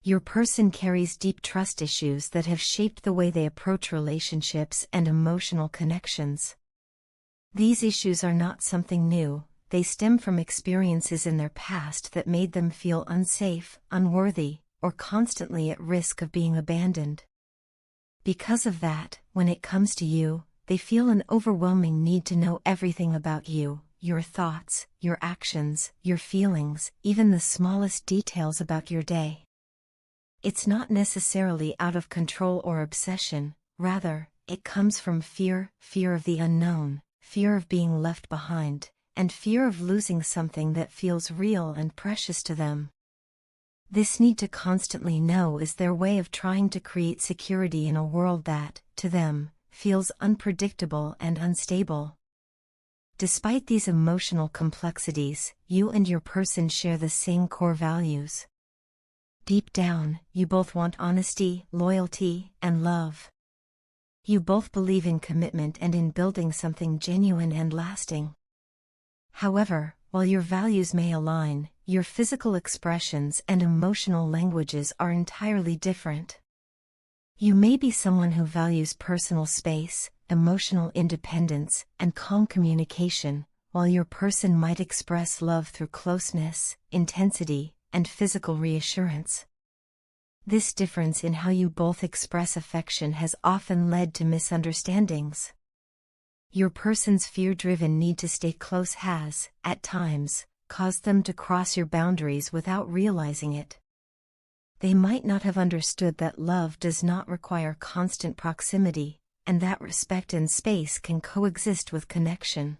Your person carries deep trust issues that have shaped the way they approach relationships and emotional connections. These issues are not something new, they stem from experiences in their past that made them feel unsafe, unworthy, or constantly at risk of being abandoned. Because of that, when it comes to you, they feel an overwhelming need to know everything about you, your thoughts, your actions, your feelings, even the smallest details about your day. It's not necessarily out of control or obsession, rather, it comes from fear of the unknown, fear of being left behind, and fear of losing something that feels real and precious to them. This need to constantly know is their way of trying to create security in a world that, to them, feels unpredictable and unstable. Despite these emotional complexities, you and your person share the same core values. Deep down, you both want honesty, loyalty, and love. You both believe in commitment and in building something genuine and lasting. However, while your values may align, your physical expressions and emotional languages are entirely different. You may be someone who values personal space, emotional independence, and calm communication, while your person might express love through closeness, intensity, and physical reassurance. This difference in how you both express affection has often led to misunderstandings. Your person's fear-driven need to stay close has, at times, caused them to cross your boundaries without realizing it. They might not have understood that love does not require constant proximity, and that respect and space can coexist with connection.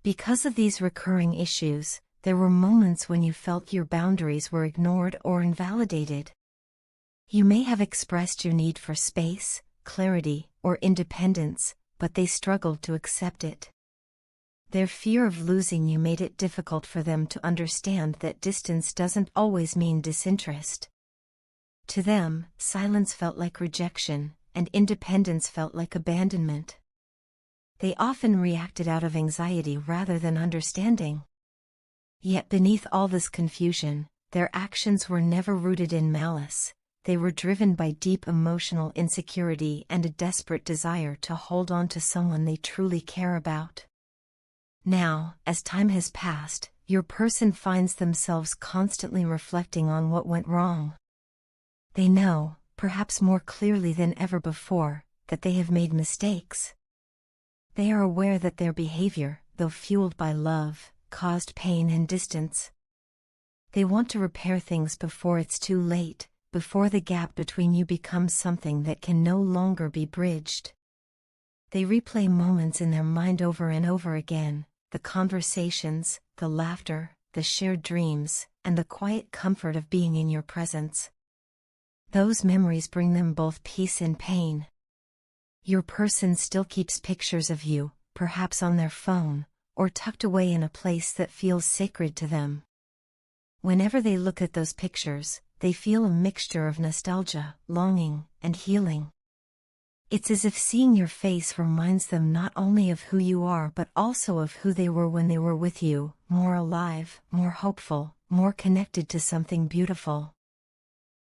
Because of these recurring issues, there were moments when you felt your boundaries were ignored or invalidated. You may have expressed your need for space, clarity, or independence, but they struggled to accept it. Their fear of losing you made it difficult for them to understand that distance doesn't always mean disinterest. To them, silence felt like rejection, and independence felt like abandonment. They often reacted out of anxiety rather than understanding. Yet beneath all this confusion, their actions were never rooted in malice. They were driven by deep emotional insecurity and a desperate desire to hold on to someone they truly care about. Now, as time has passed, your person finds themselves constantly reflecting on what went wrong. They know, perhaps more clearly than ever before, that they have made mistakes. They are aware that their behavior, though fueled by love, caused pain and distance. They want to repair things before it's too late, before the gap between you becomes something that can no longer be bridged. They replay moments in their mind over and over again, the conversations, the laughter, the shared dreams, and the quiet comfort of being in your presence. Those memories bring them both peace and pain. Your person still keeps pictures of you, perhaps on their phone, or tucked away in a place that feels sacred to them. Whenever they look at those pictures, they feel a mixture of nostalgia, longing, and healing. It's as if seeing your face reminds them not only of who you are but also of who they were when they were with you, more alive, more hopeful, more connected to something beautiful.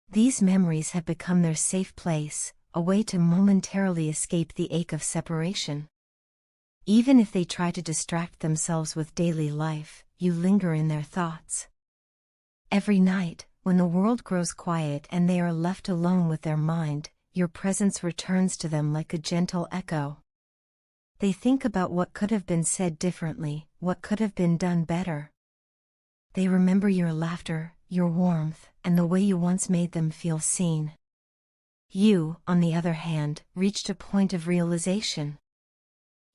These memories have become their safe place, a way to momentarily escape the ache of separation. Even if they try to distract themselves with daily life, you linger in their thoughts. Every night, when the world grows quiet and they are left alone with their mind, your presence returns to them like a gentle echo. They think about what could have been said differently, what could have been done better. They remember your laughter, your warmth, and the way you once made them feel seen. You, on the other hand, reached a point of realization.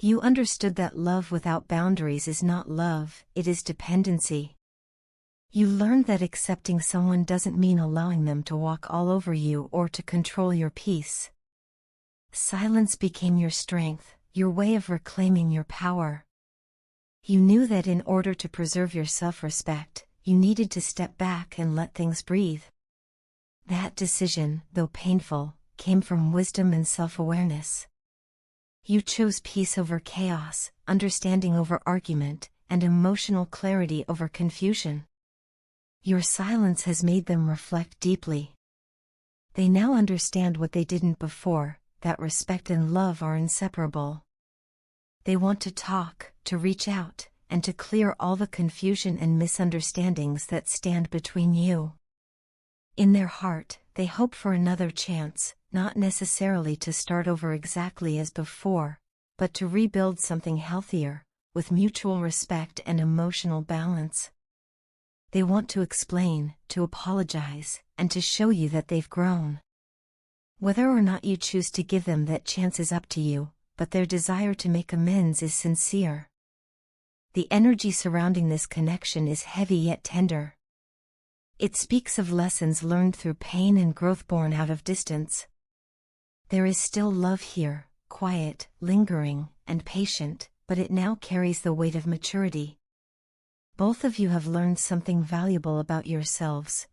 You understood that love without boundaries is not love, it is dependency. You learned that accepting someone doesn't mean allowing them to walk all over you or to control your peace. Silence became your strength, your way of reclaiming your power. You knew that in order to preserve your self-respect, you needed to step back and let things breathe. That decision, though painful, came from wisdom and self-awareness. You chose peace over chaos, understanding over argument, and emotional clarity over confusion. Your silence has made them reflect deeply. They now understand what they didn't before, that respect and love are inseparable. They want to talk, to reach out, and to clear all the confusion and misunderstandings that stand between you. In their heart, they hope for another chance, not necessarily to start over exactly as before, but to rebuild something healthier, with mutual respect and emotional balance. They want to explain, to apologize, and to show you that they've grown. Whether or not you choose to give them that chance is up to you, but their desire to make amends is sincere. The energy surrounding this connection is heavy yet tender. It speaks of lessons learned through pain and growth born out of distance. There is still love here, quiet, lingering, and patient, but it now carries the weight of maturity. Both of you have learned something valuable about yourselves,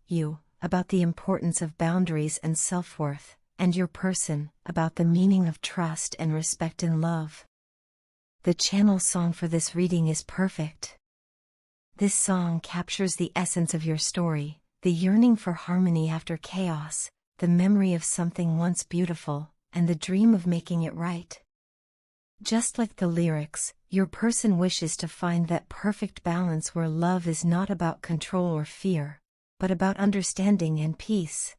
about the importance of boundaries and self-worth, and your person, about the meaning of trust and respect in love. The channel song for this reading is perfect. This song captures the essence of your story, the yearning for harmony after chaos, the memory of something once beautiful, and the dream of making it right. Just like the lyrics, your person wishes to find that perfect balance where love is not about control or fear, but about understanding and peace.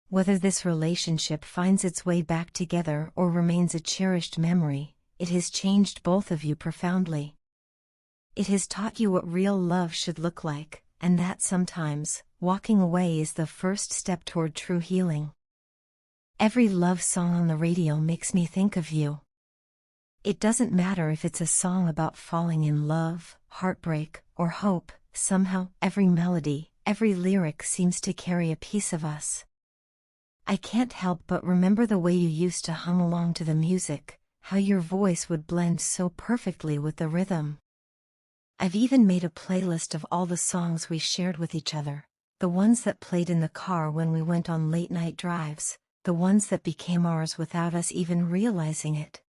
Whether this relationship finds its way back together or remains a cherished memory, it has changed both of you profoundly. It has taught you what real love should look like, and that sometimes, walking away is the first step toward true healing. Every love song on the radio makes me think of you. It doesn't matter if it's a song about falling in love, heartbreak, or hope, somehow, every melody, every lyric seems to carry a piece of us. I can't help but remember the way you used to hum along to the music, how your voice would blend so perfectly with the rhythm. I've even made a playlist of all the songs we shared with each other, the ones that played in the car when we went on late-night drives, the ones that became ours without us even realizing it.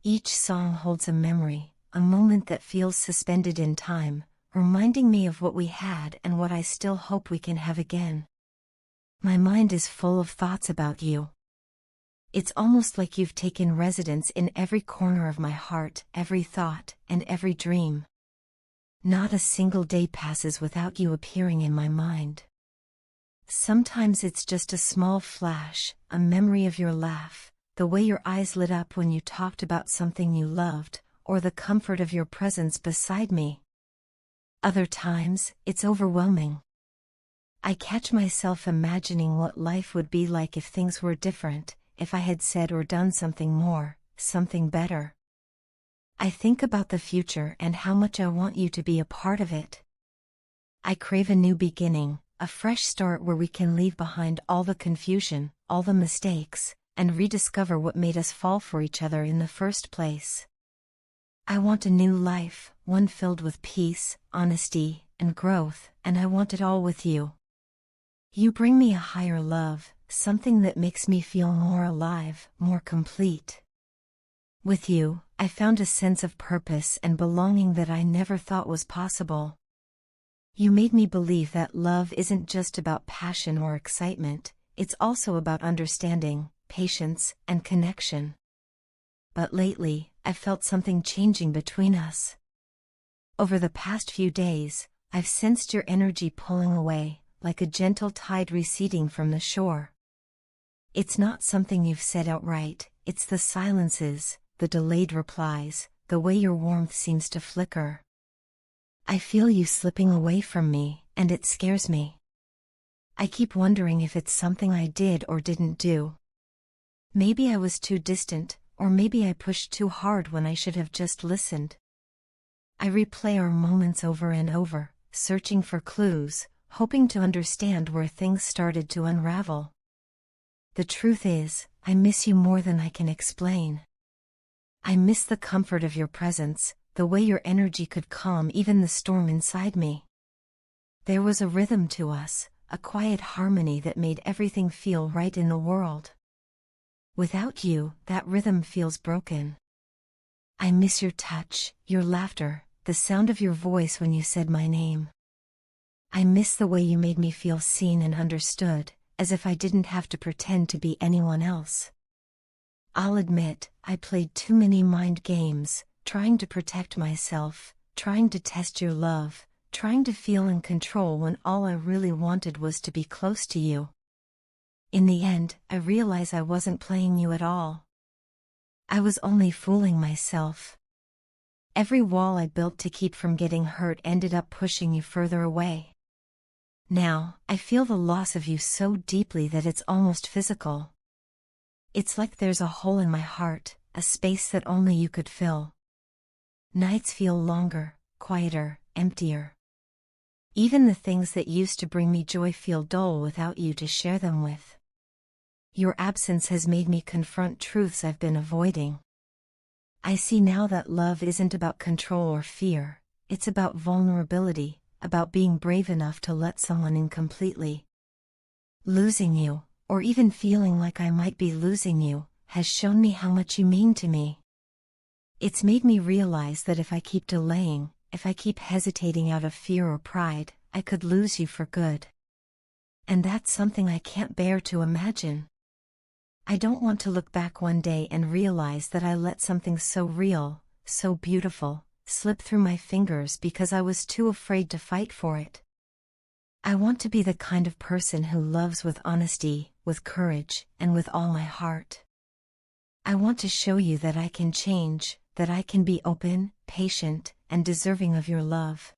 Each song holds a memory, a moment that feels suspended in time, reminding me of what we had and what I still hope we can have again. My mind is full of thoughts about you. It's almost like you've taken residence in every corner of my heart, every thought, and every dream. Not a single day passes without you appearing in my mind. Sometimes it's just a small flash, a memory of your laugh, the way your eyes lit up when you talked about something you loved, or the comfort of your presence beside me. Other times, it's overwhelming. I catch myself imagining what life would be like if things were different, if I had said or done something more, something better. I think about the future and how much I want you to be a part of it. I crave a new beginning, a fresh start where we can leave behind all the confusion, all the mistakes, and rediscover what made us fall for each other in the first place. I want a new life, one filled with peace, honesty, and growth, and I want it all with you. You bring me a higher love, something that makes me feel more alive, more complete. With you, I found a sense of purpose and belonging that I never thought was possible. You made me believe that love isn't just about passion or excitement, it's also about understanding, patience, and connection. But lately, I've felt something changing between us. Over the past few days, I've sensed your energy pulling away, like a gentle tide receding from the shore. It's not something you've said outright, it's the silences, the delayed replies, the way your warmth seems to flicker. I feel you slipping away from me, and it scares me. I keep wondering if it's something I did or didn't do. Maybe I was too distant, or maybe I pushed too hard when I should have just listened. I replay our moments over and over, searching for clues, hoping to understand where things started to unravel. The truth is, I miss you more than I can explain. I miss the comfort of your presence, the way your energy could calm even the storm inside me. There was a rhythm to us, a quiet harmony that made everything feel right in the world. Without you, that rhythm feels broken. I miss your touch, your laughter, the sound of your voice when you said my name. I miss the way you made me feel seen and understood, as if I didn't have to pretend to be anyone else. I'll admit, I played too many mind games, trying to protect myself, trying to test your love, trying to feel in control when all I really wanted was to be close to you. In the end, I realized I wasn't playing you at all. I was only fooling myself. Every wall I built to keep from getting hurt ended up pushing you further away. Now, I feel the loss of you so deeply that it's almost physical. It's like there's a hole in my heart, a space that only you could fill. Nights feel longer, quieter, emptier. Even the things that used to bring me joy feel dull without you to share them with. Your absence has made me confront truths I've been avoiding. I see now that love isn't about control or fear, it's about vulnerability, about being brave enough to let someone in completely. Losing you, or even feeling like I might be losing you, has shown me how much you mean to me. It's made me realize that if I keep delaying, if I keep hesitating out of fear or pride, I could lose you for good. And that's something I can't bear to imagine. I don't want to look back one day and realize that I let something so real, so beautiful, slip through my fingers because I was too afraid to fight for it. I want to be the kind of person who loves with honesty, with courage, and with all my heart. I want to show you that I can change, that I can be open, patient, and deserving of your love.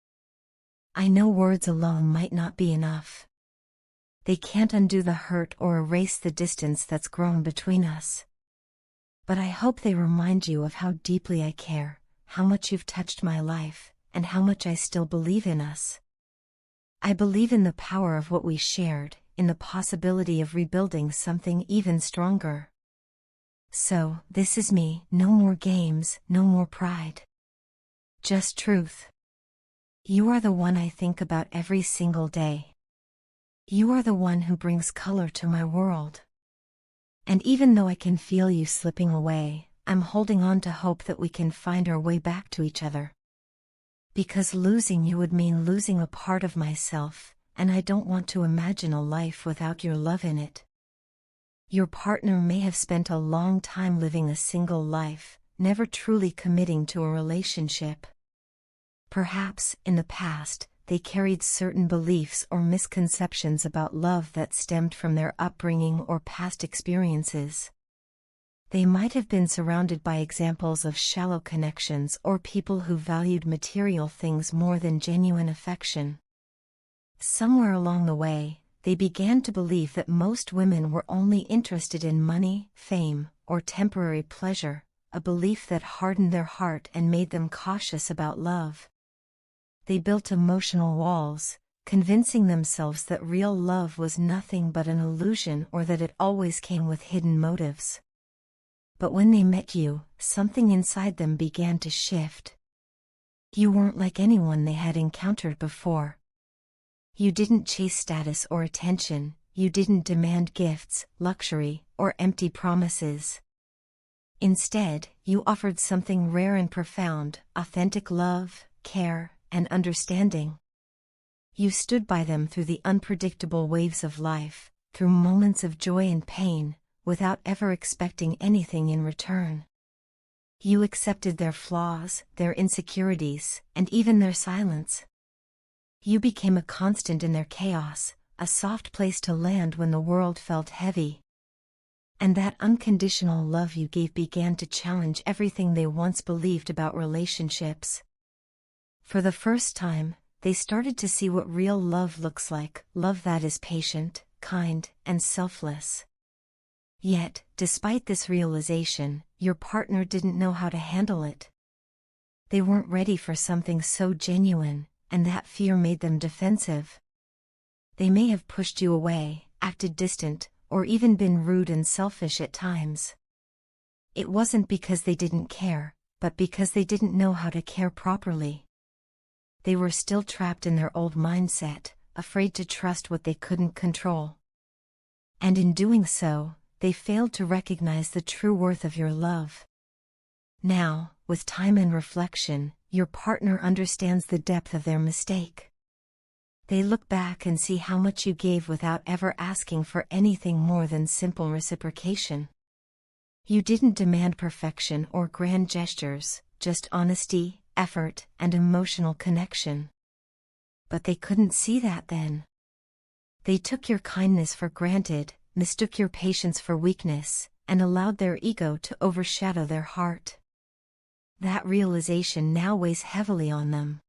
I know words alone might not be enough. They can't undo the hurt or erase the distance that's grown between us. But I hope they remind you of how deeply I care, how much you've touched my life, and how much I still believe in us. I believe in the power of what we shared, in the possibility of rebuilding something even stronger. So, this is me, no more games, no more pride. Just truth. You are the one I think about every single day. You are the one who brings color to my world. And even though I can feel you slipping away, I'm holding on to hope that we can find our way back to each other. Because losing you would mean losing a part of myself, and I don't want to imagine a life without your love in it. Your partner may have spent a long time living a single life, never truly committing to a relationship. Perhaps, in the past, they carried certain beliefs or misconceptions about love that stemmed from their upbringing or past experiences. They might have been surrounded by examples of shallow connections or people who valued material things more than genuine affection. Somewhere along the way, they began to believe that most women were only interested in money, fame, or temporary pleasure, a belief that hardened their heart and made them cautious about love. They built emotional walls, convincing themselves that real love was nothing but an illusion or that it always came with hidden motives. But when they met you, something inside them began to shift. You weren't like anyone they had encountered before. You didn't chase status or attention, you didn't demand gifts, luxury, or empty promises. Instead, you offered something rare and profound, authentic love, care, and understanding. You stood by them through the unpredictable waves of life, through moments of joy and pain, without ever expecting anything in return. You accepted their flaws, their insecurities, and even their silence. You became a constant in their chaos, a soft place to land when the world felt heavy. And that unconditional love you gave began to challenge everything they once believed about relationships. For the first time, they started to see what real love looks like, love that is patient, kind, and selfless. Yet, despite this realization, your partner didn't know how to handle it. They weren't ready for something so genuine, and that fear made them defensive. They may have pushed you away, acted distant, or even been rude and selfish at times. It wasn't because they didn't care, but because they didn't know how to care properly. They were still trapped in their old mindset, afraid to trust what they couldn't control. And in doing so, they failed to recognize the true worth of your love. Now, with time and reflection, your partner understands the depth of their mistake. They look back and see how much you gave without ever asking for anything more than simple reciprocation. You didn't demand perfection or grand gestures, just honesty, effort, and emotional connection. But they couldn't see that then. They took your kindness for granted, mistook your patience for weakness, and allowed their ego to overshadow their heart. That realization now weighs heavily on them.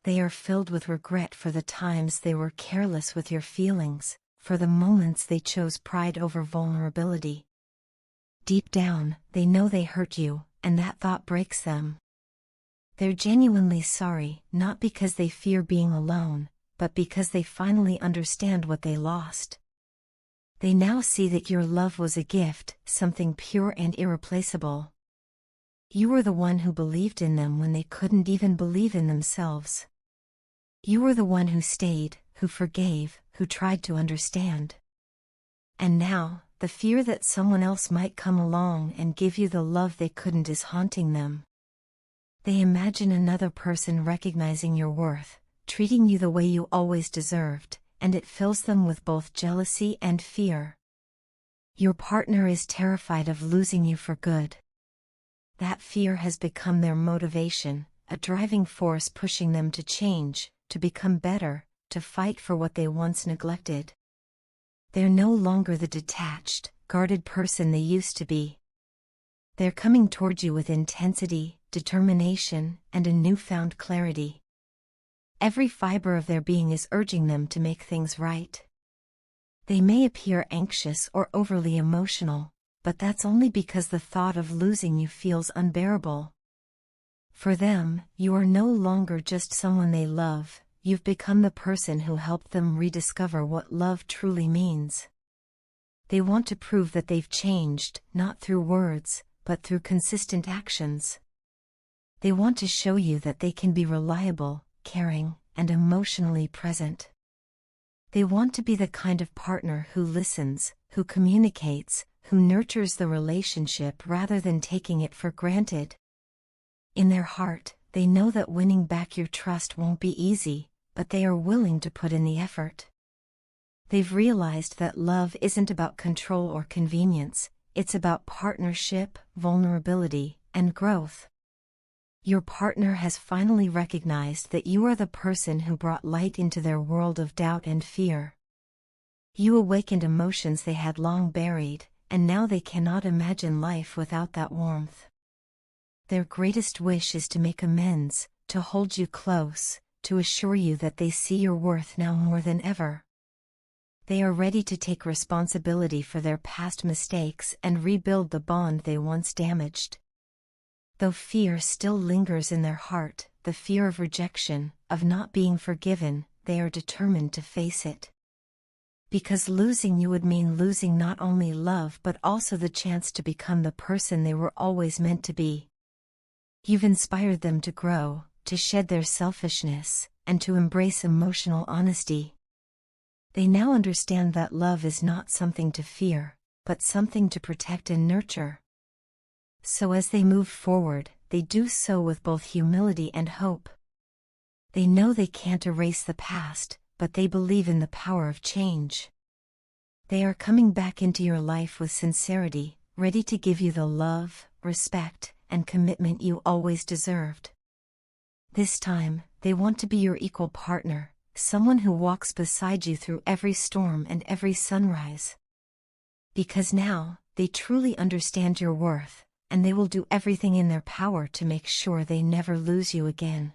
They are filled with regret for the times they were careless with your feelings, for the moments they chose pride over vulnerability. Deep down, they know they hurt you, and that thought breaks them. They're genuinely sorry, not because they fear being alone, but because they finally understand what they lost. They now see that your love was a gift, something pure and irreplaceable. You were the one who believed in them when they couldn't even believe in themselves. You were the one who stayed, who forgave, who tried to understand. And now, the fear that someone else might come along and give you the love they couldn't is haunting them. They imagine another person recognizing your worth, treating you the way you always deserved, and it fills them with both jealousy and fear. Your partner is terrified of losing you for good. That fear has become their motivation, a driving force pushing them to change, to become better, to fight for what they once neglected. They're no longer the detached, guarded person they used to be. They're coming toward you with intensity, determination, and a newfound clarity. Every fiber of their being is urging them to make things right. They may appear anxious or overly emotional, but that's only because the thought of losing you feels unbearable. For them, you are no longer just someone they love, you've become the person who helped them rediscover what love truly means. They want to prove that they've changed, not through words, but through consistent actions. They want to show you that they can be reliable, caring, and emotionally present. They want to be the kind of partner who listens, who communicates, who nurtures the relationship rather than taking it for granted. In their heart, they know that winning back your trust won't be easy, but they are willing to put in the effort. They've realized that love isn't about control or convenience, it's about partnership, vulnerability, and growth. Your partner has finally recognized that you are the person who brought light into their world of doubt and fear. You awakened emotions they had long buried, and now they cannot imagine life without that warmth. Their greatest wish is to make amends, to hold you close, to assure you that they see your worth now more than ever. They are ready to take responsibility for their past mistakes and rebuild the bond they once damaged. Though fear still lingers in their heart, the fear of rejection, of not being forgiven, they are determined to face it. Because losing you would mean losing not only love but also the chance to become the person they were always meant to be. You've inspired them to grow, to shed their selfishness, and to embrace emotional honesty. They now understand that love is not something to fear, but something to protect and nurture. So as they move forward, they do so with both humility and hope. They know they can't erase the past, but they believe in the power of change. They are coming back into your life with sincerity, ready to give you the love, respect, and commitment you always deserved. This time, they want to be your equal partner, someone who walks beside you through every storm and every sunrise. Because now, they truly understand your worth, and they will do everything in their power to make sure they never lose you again.